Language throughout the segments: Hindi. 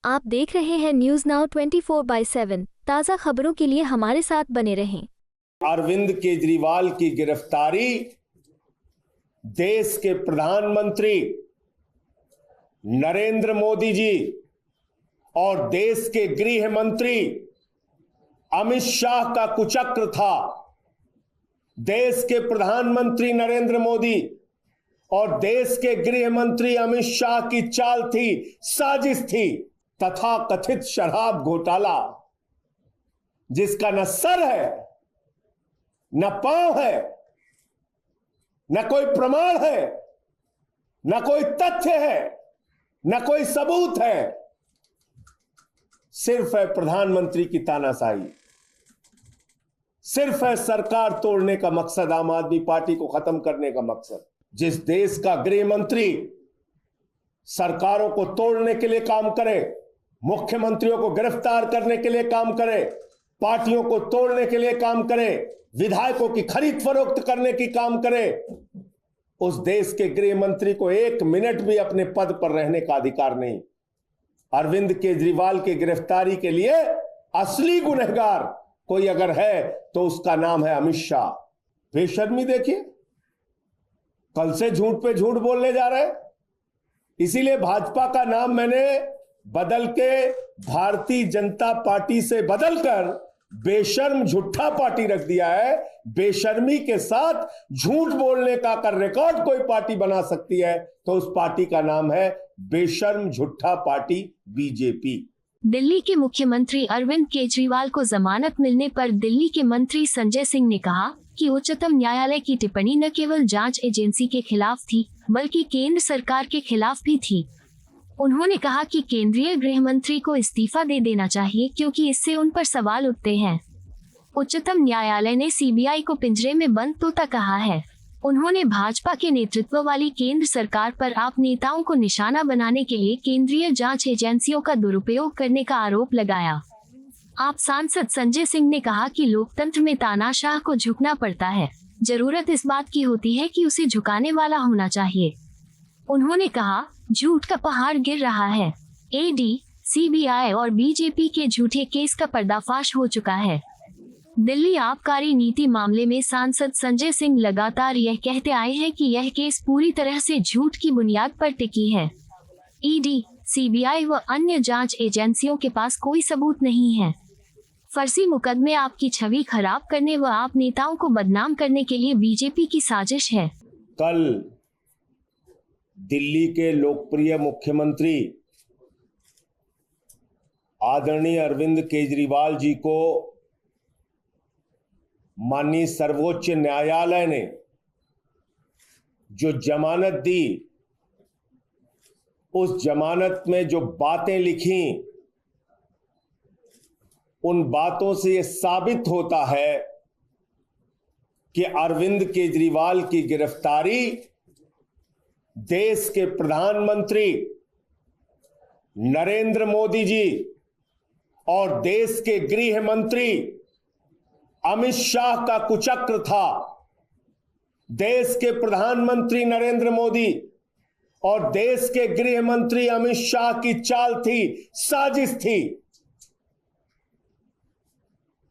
आप देख रहे हैं न्यूज नाउ 24/7 ताज़ा खबरों के लिए हमारे साथ बने रहें। अरविंद केजरीवाल की गिरफ्तारी देश के प्रधानमंत्री नरेंद्र मोदी जी और देश के गृह मंत्री अमित शाह का कुचक्र था। देश के प्रधानमंत्री नरेंद्र मोदी और देश के गृह मंत्री अमित शाह की चाल थी, साजिश थी। तथा कथित शराब घोटाला जिसका न सर है, न पांव है, न कोई प्रमाण है, न कोई तथ्य है, न कोई सबूत है, सिर्फ है प्रधानमंत्री की तानाशाही, सिर्फ है सरकार तोड़ने का मकसद, आम आदमी पार्टी को खत्म करने का मकसद। जिस देश का गृह मंत्री सरकारों को तोड़ने के लिए काम करे, मुख्यमंत्रियों को गिरफ्तार करने के लिए काम करे, पार्टियों को तोड़ने के लिए काम करे, विधायकों की खरीद फरोख्त करने की काम करे, उस देश के गृह मंत्री को एक मिनट भी अपने पद पर रहने का अधिकार नहीं। अरविंद केजरीवाल की गिरफ्तारी के लिए असली गुनहगार कोई अगर है तो उसका नाम है अमित शाह। बेशर्मी देखिए, कल से झूठ पे झूठ बोलने जा रहे हैं। इसीलिए भाजपा का नाम मैंने बदल के भारतीय जनता पार्टी से बदलकर बेशर्म झूठा पार्टी रख दिया है। बेशर्मी के साथ झूठ बोलने का अगर रिकॉर्ड कोई पार्टी बना सकती है तो उस पार्टी का नाम है बेशर्म झूठा पार्टी बीजेपी। दिल्ली के मुख्यमंत्री अरविंद केजरीवाल को जमानत मिलने पर दिल्ली के मंत्री संजय सिंह ने कहा कि उच्चतम न्यायालय की टिप्पणी न केवल जांच एजेंसी के खिलाफ थी बल्कि केंद्र सरकार के खिलाफ भी थी। उन्होंने कहा कि केंद्रीय गृह मंत्री को इस्तीफा दे देना चाहिए क्योंकि इससे उन पर सवाल उठते हैं। उच्चतम न्यायालय ने सीबीआई को पिंजरे में बंद तोता कहा है। उन्होंने भाजपा के नेतृत्व वाली केंद्र सरकार पर आप नेताओं को निशाना बनाने के लिए केंद्रीय जांच एजेंसियों का दुरुपयोग करने का आरोप लगाया। आप सांसद संजय सिंह ने कहा कि लोकतंत्र में तानाशाह को झुकना पड़ता है, जरूरत इस बात की होती है कि उसे झुकाने वाला होना चाहिए। उन्होंने कहा, झूठ का पहाड़ गिर रहा है। ईडी, सीबीआई और बीजेपी के झूठे केस का पर्दाफाश हो चुका है। दिल्ली आबकारी नीति मामले में सांसद संजय सिंह लगातार यह कहते आए हैं कि यह केस पूरी तरह से झूठ की बुनियाद पर टिकी है। ईडी, सीबीआई व अन्य जांच एजेंसियों के पास कोई सबूत नहीं है। फर्जी मुकदमे आपकी छवि खराब करने व आप नेताओं को बदनाम करने के लिए बीजेपी की साजिश है। कल दिल्ली के लोकप्रिय मुख्यमंत्री आदरणीय अरविंद केजरीवाल जी को माननीय सर्वोच्च न्यायालय ने जो जमानत दी, उस जमानत में जो बातें लिखी, उन बातों से यह साबित होता है कि अरविंद केजरीवाल की गिरफ्तारी देश के प्रधानमंत्री नरेंद्र मोदी जी और देश के गृह मंत्री अमित शाह का कुचक्र था। देश के प्रधानमंत्री नरेंद्र मोदी और देश के गृह मंत्री अमित शाह की चाल थी, साजिश थी।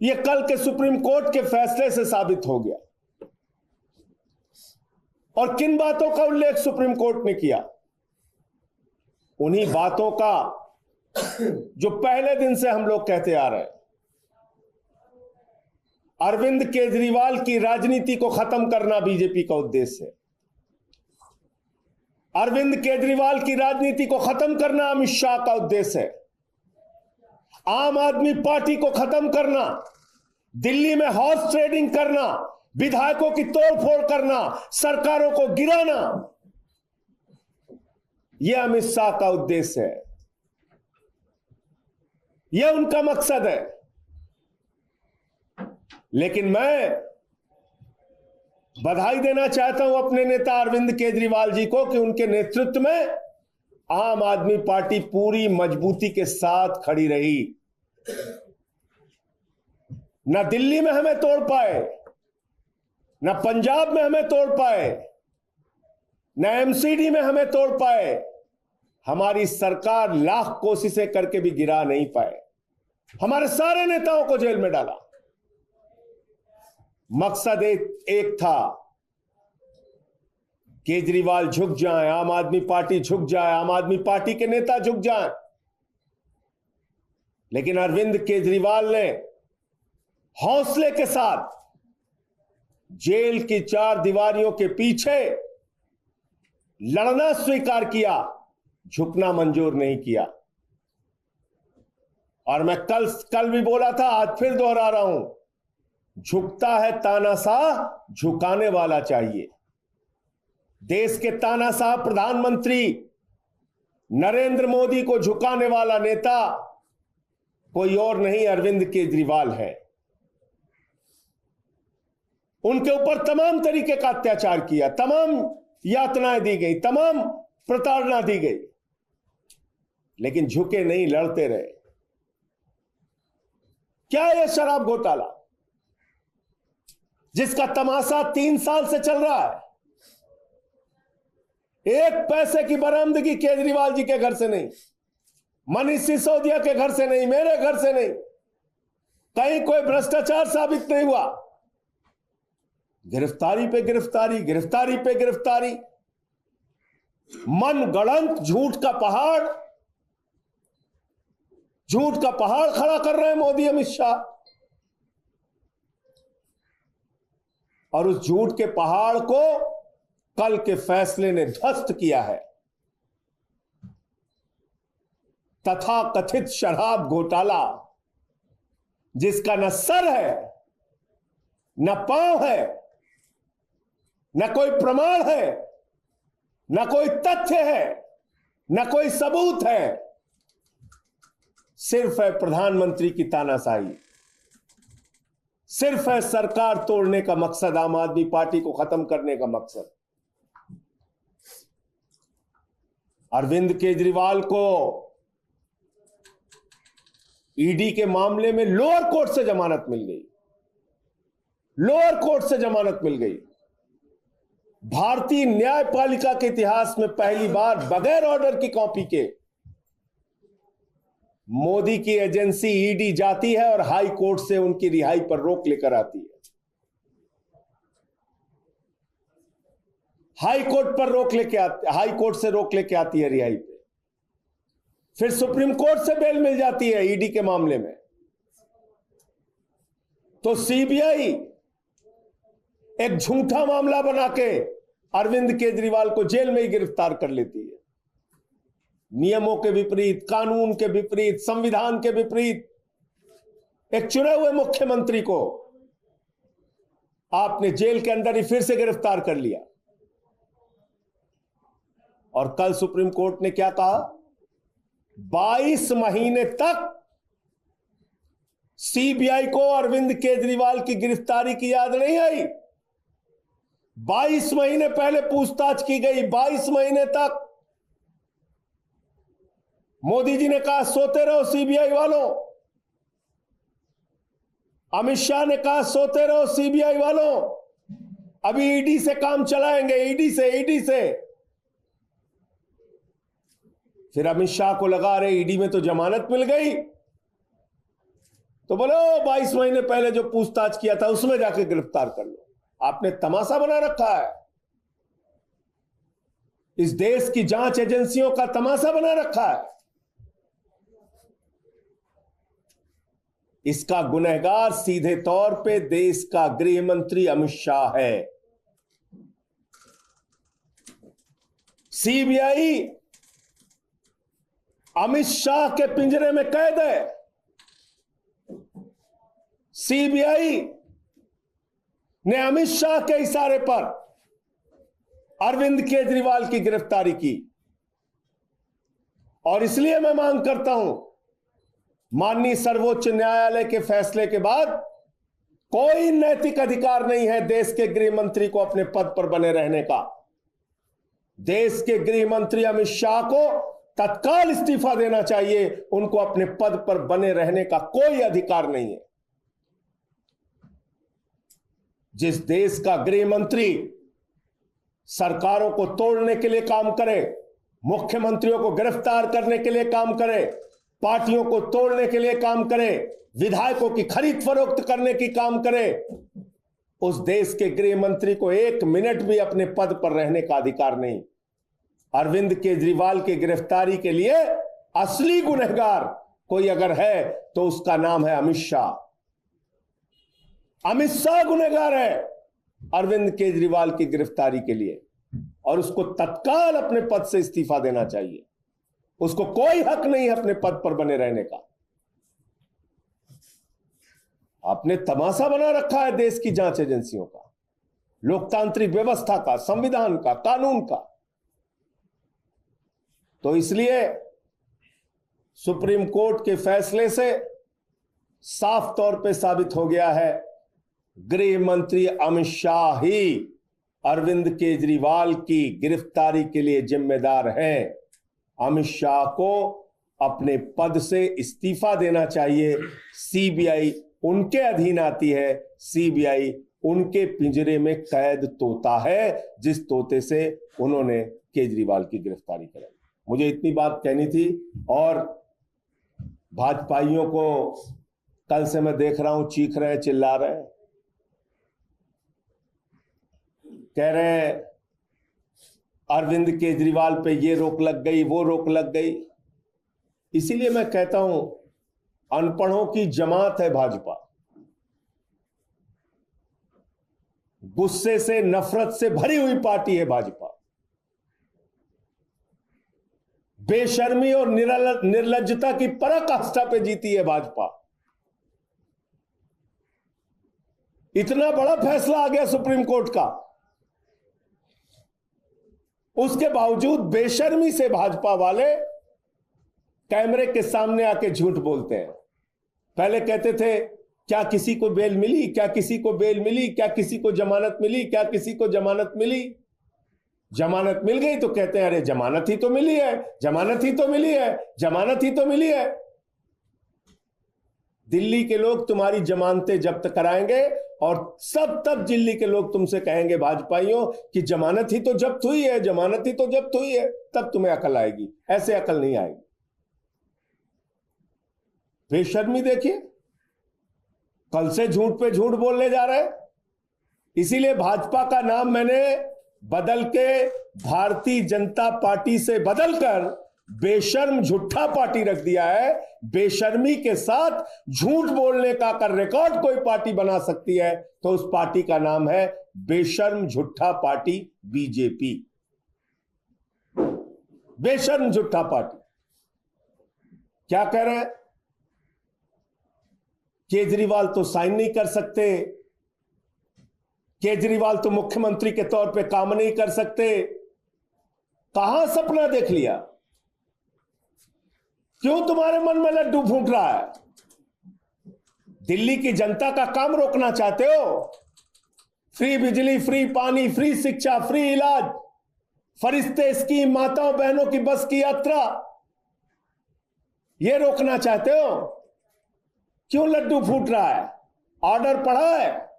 यह कल के सुप्रीम कोर्ट के फैसले से साबित हो गया। और किन बातों का उल्लेख सुप्रीम कोर्ट ने किया? उन्हीं बातों का जो पहले दिन से हम लोग कहते आ रहे हैं। अरविंद केजरीवाल की राजनीति को खत्म करना बीजेपी का उद्देश्य है। अरविंद केजरीवाल की राजनीति को खत्म करना अमित शाह का उद्देश्य है। आम आदमी पार्टी को खत्म करना, दिल्ली में हॉर्स ट्रेडिंग करना, विधायकों की तोड़फोड़ करना, सरकारों को गिराना, यह अमित शाह का उद्देश्य है। यह उनका मकसद है। लेकिन मैं बधाई देना चाहता हूं अपने नेता अरविंद केजरीवाल जी को कि उनके नेतृत्व में आम आदमी पार्टी पूरी मजबूती के साथ खड़ी रही। न दिल्ली में हमें तोड़ पाए, न पंजाब में हमें तोड़ पाए, न एमसीडी में हमें तोड़ पाए, हमारी सरकार लाख कोशिशें करके भी गिरा नहीं पाए। हमारे सारे नेताओं को जेल में डाला। मकसद एक था, केजरीवाल झुक जाए, आम आदमी पार्टी झुक जाए, आम आदमी पार्टी के नेता झुक जाए। लेकिन अरविंद केजरीवाल ने हौसले के साथ जेल की चार दीवारियों के पीछे लड़ना स्वीकार किया, झुकना मंजूर नहीं किया। और मैं कल भी बोला था, आज फिर दोहरा रहा हूं, झुकता है तानाशाह, झुकाने वाला चाहिए। देश के तानाशाह प्रधानमंत्री नरेंद्र मोदी को झुकाने वाला नेता कोई और नहीं, अरविंद केजरीवाल है। उनके ऊपर तमाम तरीके का अत्याचार किया, तमाम यातनाएं दी गई, तमाम प्रताड़ना दी गई, लेकिन झुके नहीं, लड़ते रहे। क्या यह शराब घोटाला जिसका तमाशा 3 साल से चल रहा है, एक पैसे की बरामदगी केजरीवाल जी के घर से नहीं, मनीष सिसोदिया के घर से नहीं, मेरे घर से नहीं, कहीं कोई भ्रष्टाचार साबित नहीं हुआ। गिरफ्तारी पे गिरफ्तारी, गिरफ्तारी पे गिरफ्तारी, मन गढ़ंत झूठ का पहाड़, झूठ का पहाड़ खड़ा कर रहे हैं मोदी अमित शाह। और उस झूठ के पहाड़ को कल के फैसले ने ध्वस्त किया है। तथा कथित शराब घोटाला जिसका न सर है, न पांव है, न कोई प्रमाण है, न कोई तथ्य है, न कोई सबूत है, सिर्फ है प्रधानमंत्री की तानाशाही, सिर्फ है सरकार तोड़ने का मकसद, आम आदमी पार्टी को खत्म करने का मकसद। अरविंद केजरीवाल को ईडी के मामले में लोअर कोर्ट से जमानत मिल गई, लोअर कोर्ट से जमानत मिल गई। भारतीय न्यायपालिका के इतिहास में पहली बार बगैर ऑर्डर की कॉपी के मोदी की एजेंसी ईडी जाती है और हाई कोर्ट से उनकी रिहाई पर रोक लेकर आती है। हाई कोर्ट पर रोक लेके आती, हाई कोर्ट से रोक लेके आती है रिहाई पे, फिर सुप्रीम कोर्ट से बेल मिल जाती है ईडी के मामले में। तो सीबीआई एक झूठा मामला बना के अरविंद केजरीवाल को जेल में ही गिरफ्तार कर लेती है। नियमों के विपरीत, कानून के विपरीत, संविधान के विपरीत एक चुने हुए मुख्यमंत्री को आपने जेल के अंदर ही फिर से गिरफ्तार कर लिया। और कल सुप्रीम कोर्ट ने क्या कहा, 22 महीने तक सीबीआई को अरविंद केजरीवाल की गिरफ्तारी की याद नहीं आई। 22 महीने पहले पूछताछ की गई, 22 महीने तक मोदी जी ने कहा सोते रहो सीबीआई वालों, अमित शाह ने कहा सोते रहो सीबीआई वालों, अभी ईडी से काम चलाएंगे, ईडी से। फिर अमित शाह को लगा रहे ईडी में तो जमानत मिल गई, तो बोलो 22 महीने पहले जो पूछताछ किया था उसमें जाके गिरफ्तार कर लो। आपने तमाशा बना रखा है, इस देश की जांच एजेंसियों का तमाशा बना रखा है। इसका गुनहगार सीधे तौर पे देश का गृह मंत्री अमित शाह है। सीबीआई अमित शाह के पिंजरे में कैद है। सीबीआई ने अमित शाह के इशारे पर अरविंद केजरीवाल की गिरफ्तारी की। और इसलिए मैं मांग करता हूं, माननीय सर्वोच्च न्यायालय के फैसले के बाद कोई नैतिक अधिकार नहीं है देश के गृह मंत्री को अपने पद पर बने रहने का। देश के गृह मंत्री अमित शाह को तत्काल इस्तीफा देना चाहिए, उनको अपने पद पर बने रहने का कोई अधिकार नहीं है। जिस देश का गृह मंत्री सरकारों को तोड़ने के लिए काम करे, मुख्यमंत्रियों को गिरफ्तार करने के लिए काम करे, पार्टियों को तोड़ने के लिए काम करे, विधायकों की खरीद फरोख्त करने की काम करे, उस देश के गृह मंत्री को 1 मिनट भी अपने पद पर रहने का अधिकार नहीं। अरविंद केजरीवाल की गिरफ्तारी के लिए असली गुनहगार कोई अगर है तो उसका नाम है अमित शाह। अमित शाह गुनहगार है अरविंद केजरीवाल की गिरफ्तारी के लिए, और उसको तत्काल अपने पद से इस्तीफा देना चाहिए। उसको कोई हक नहीं है अपने पद पर बने रहने का। आपने तमाशा बना रखा है देश की जांच एजेंसियों का, लोकतांत्रिक व्यवस्था का, संविधान का, कानून का। तो इसलिए सुप्रीम कोर्ट के फैसले से साफ तौर पे साबित हो गया है गृह मंत्री अमित शाह ही अरविंद केजरीवाल की गिरफ्तारी के लिए जिम्मेदार हैं। अमित शाह को अपने पद से इस्तीफा देना चाहिए। सीबीआई उनके अधीन आती है, सीबीआई उनके पिंजरे में कैद तोता है, जिस तोते से उन्होंने केजरीवाल की गिरफ्तारी कराई। मुझे इतनी बात कहनी थी। और भाजपाइयों को कल से मैं देख रहा हूं चीख रहे हैं, चिल्ला रहे हैं, कह रहे हैं अरविंद केजरीवाल पे ये रोक लग गई, वो रोक लग गई। इसीलिए मैं कहता हूं अनपढ़ों की जमात है भाजपा, गुस्से से, नफरत से भरी हुई पार्टी है भाजपा। बेशर्मी और निर्लज्जता की पराकाष्ठा पे जीती है भाजपा। इतना बड़ा फैसला आ गया सुप्रीम कोर्ट का, उसके बावजूद बेशर्मी से भाजपा वाले कैमरे के सामने आके झूठ बोलते हैं। पहले कहते थे क्या किसी को बेल मिली, क्या किसी को बेल मिली, क्या किसी को जमानत मिली, क्या किसी को जमानत मिली। जमानत मिल गई तो कहते हैं अरे जमानत ही तो मिली है, जमानत ही तो मिली है, जमानत ही तो मिली है। दिल्ली के लोग तुम्हारी जमानतें जब्त कराएंगे और सब तब दिल्ली के लोग तुमसे कहेंगे भाजपाइयों कि जमानत ही तो जब्त हुई है, जमानत ही तो जब्त हुई है, तब तुम्हें अकल आएगी। ऐसे अकल नहीं आएगी। बेशर्मी देखिए, कल से झूठ पे झूठ बोलने जा रहे हैं। इसीलिए भाजपा का नाम मैंने बदल के भारतीय जनता पार्टी से बदलकर बेशर्म झूठा पार्टी रख दिया है। बेशर्मी के साथ झूठ बोलने का अगर रिकॉर्ड कोई पार्टी बना सकती है तो उस पार्टी का नाम है बेशर्म झूठा पार्टी, बीजेपी। बेशर्म झूठा पार्टी। क्या कह रहे हैं? केजरीवाल तो साइन नहीं कर सकते, केजरीवाल तो मुख्यमंत्री के तौर पे काम नहीं कर सकते। कहां सपना देख लिया? क्यों तुम्हारे मन में लड्डू फूट रहा है? दिल्ली की जनता का काम रोकना चाहते हो? फ्री बिजली, फ्री पानी, फ्री शिक्षा, फ्री इलाज, फरिश्ते स्कीम, माताओं बहनों की बस की यात्रा, यह रोकना चाहते हो? क्यों लड्डू फूट रहा है? ऑर्डर पड़ा है?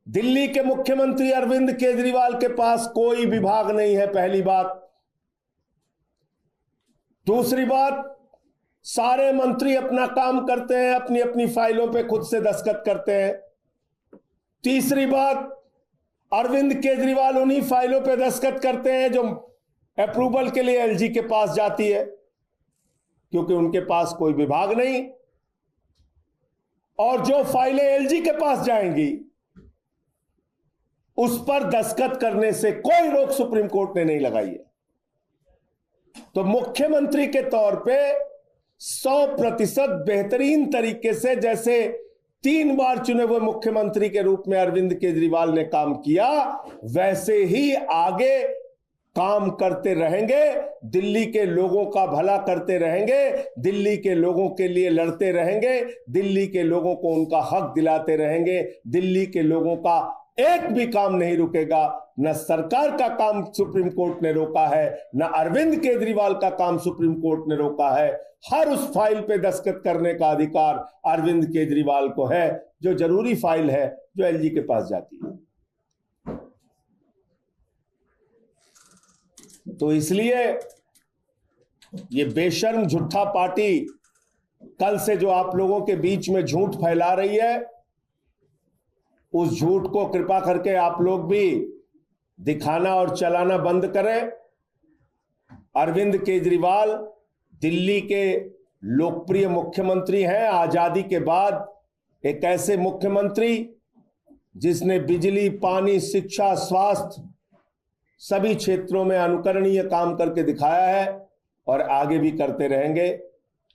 दिल्ली के मुख्यमंत्री अरविंद केजरीवाल के पास कोई विभाग नहीं है, पहली बात। दूसरी बात, सारे मंत्री अपना काम करते हैं, अपनी अपनी फाइलों पे खुद से दस्तखत करते हैं। तीसरी बात, अरविंद केजरीवाल उन्हीं फाइलों पे दस्तखत करते हैं जो अप्रूवल के लिए एलजी के पास जाती है, क्योंकि उनके पास कोई विभाग नहीं। और जो फाइलें एलजी के पास जाएंगी उस पर दस्तखत करने से कोई रोक सुप्रीम कोर्ट ने नहीं लगाई है। तो मुख्यमंत्री के तौर पे 100% बेहतरीन तरीके से, जैसे 3 बार चुने हुए मुख्यमंत्री के रूप में अरविंद केजरीवाल ने काम किया, वैसे ही आगे काम करते रहेंगे। दिल्ली के लोगों का भला करते रहेंगे, दिल्ली के लोगों के लिए लड़ते रहेंगे, दिल्ली के लोगों को उनका हक दिलाते रहेंगे। दिल्ली के लोगों का एक भी काम नहीं रुकेगा। न सरकार का काम सुप्रीम कोर्ट ने रोका है, न अरविंद केजरीवाल का काम सुप्रीम कोर्ट ने रोका है। हर उस फाइल पे दस्तखत करने का अधिकार अरविंद केजरीवाल को है जो जरूरी फाइल है, जो एलजी के पास जाती है। तो इसलिए ये बेशर्म झूठा पार्टी कल से जो आप लोगों के बीच में झूठ फैला रही है, उस झूठ को कृपा करके आप लोग भी दिखाना और चलाना बंद करें। अरविंद केजरीवाल दिल्ली के लोकप्रिय मुख्यमंत्री हैं। आजादी के बाद एक ऐसे मुख्यमंत्री जिसने बिजली, पानी, शिक्षा, स्वास्थ्य सभी क्षेत्रों में अनुकरणीय काम करके दिखाया है और आगे भी करते रहेंगे।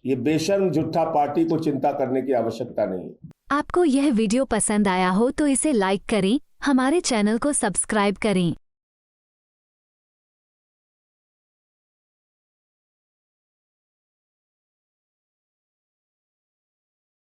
ये बेशर्म झूठा पार्टी को चिंता करने की आवश्यकता नहीं है। आपको यह वीडियो पसंद आया हो तो इसे लाइक करें, हमारे चैनल को सब्सक्राइब करें।